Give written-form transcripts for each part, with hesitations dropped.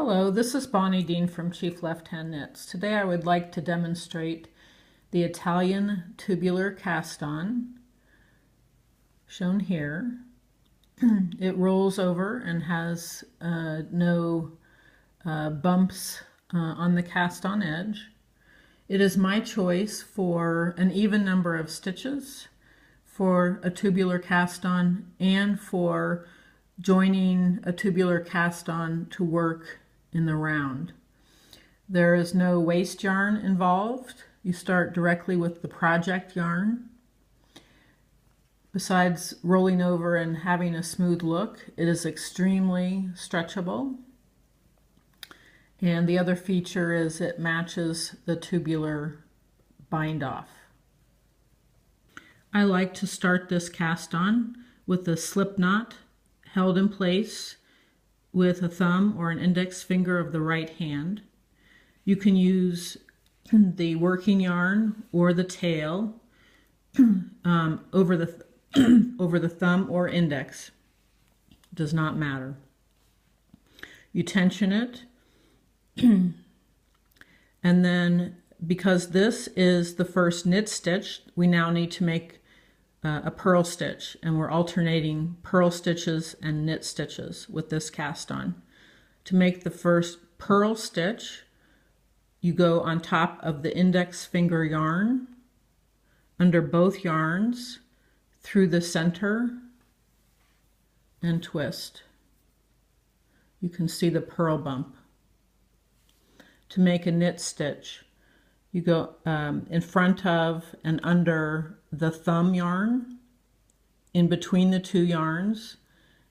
Hello, this is Bonnie Dean from Chief Left Hand Knits. Today I would like to demonstrate the Italian tubular cast-on, shown here. It rolls over and has no bumps on the cast-on edge. It is my choice for an even number of stitches for a tubular cast-on and for joining a tubular cast-on to work in the round. There is no waste yarn involved. You start directly with the project yarn. Besides rolling over and having a smooth look, it is extremely stretchable. And the other feature is it matches the tubular bind off. I like to start this cast on with a slip knot held in place with a thumb or an index finger of the right hand. You can use the working yarn or the tail over the thumb or index. Does not matter. You tension it, and then because this is the first knit stitch, we now need to make a purl stitch, and we're alternating purl stitches and knit stitches with this cast on. To make the first purl stitch, you go on top of the index finger yarn, under both yarns, through the center, and twist. You can see the purl bump. To make a knit stitch, you go in front of and under the thumb yarn, in between the two yarns,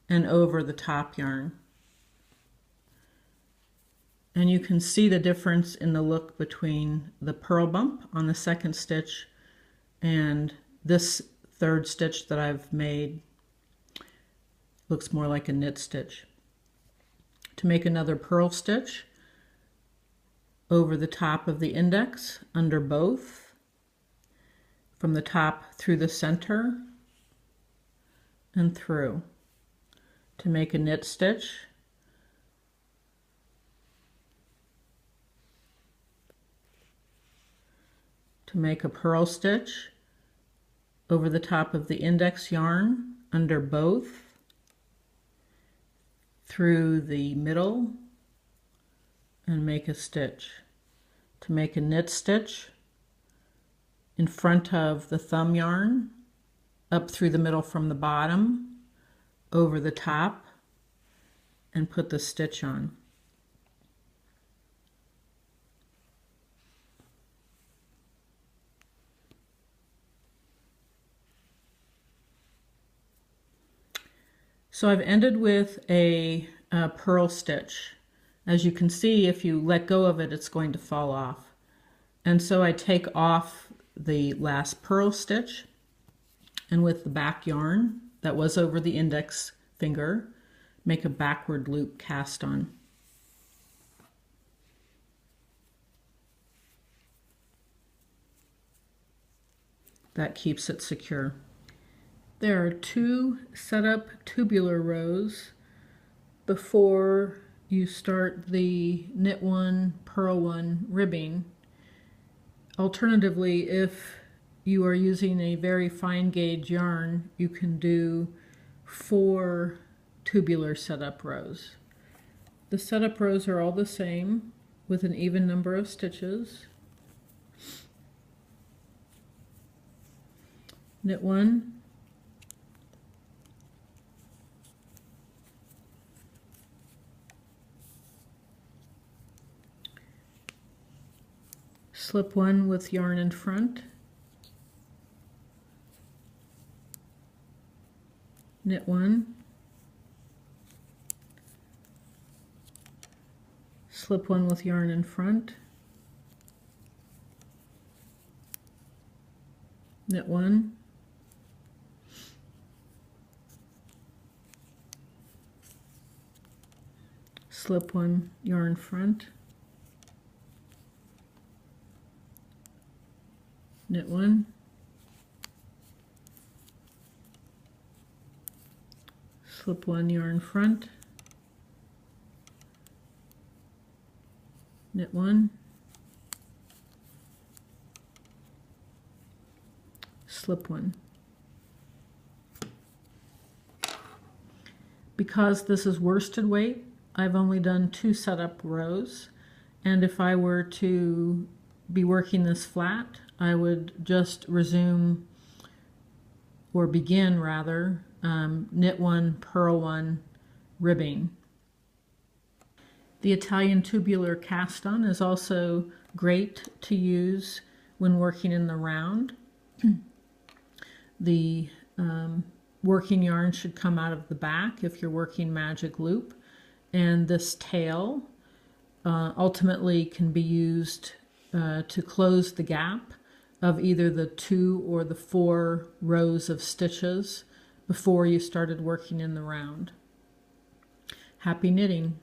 and over the top yarn. And you can see the difference in the look between the purl bump on the second stitch and this third stitch that I've made. Looks more like a knit stitch. To make another purl stitch, over the top of the index, under both, from the top through the center and through. To make a knit stitch, to make a purl stitch, over the top of the index yarn, under both, through the middle, and make a stitch. To make a knit stitch, in front of the thumb yarn, up through the middle from the bottom, over the top, and put the stitch on. So I've ended with a purl stitch. As you can see, if you let go of it, it's going to fall off. And so I take off the last purl stitch, and with the back yarn that was over the index finger, make a backward loop cast on. That keeps it secure. There are two setup tubular rows before you start the knit one, purl one ribbing. Alternatively, if you are using a very fine gauge yarn, you can do 4 tubular setup rows. The setup rows are all the same with an even number of stitches. Knit one, slip one with yarn in front, knit one, slip one with yarn in front, knit one, slip one yarn front, knit one, slip one yarn front, knit one, slip one. Because this is worsted weight, I've only done 2 setup rows, and if I were to be working this flat, I would just resume, or begin rather, knit one, purl one, ribbing. The Italian tubular cast on is also great to use when working in the round. The working yarn should come out of the back if you're working magic loop, and this tail ultimately can be used to close the gap of either the 2 or the 4 rows of stitches before you started working in the round. Happy knitting!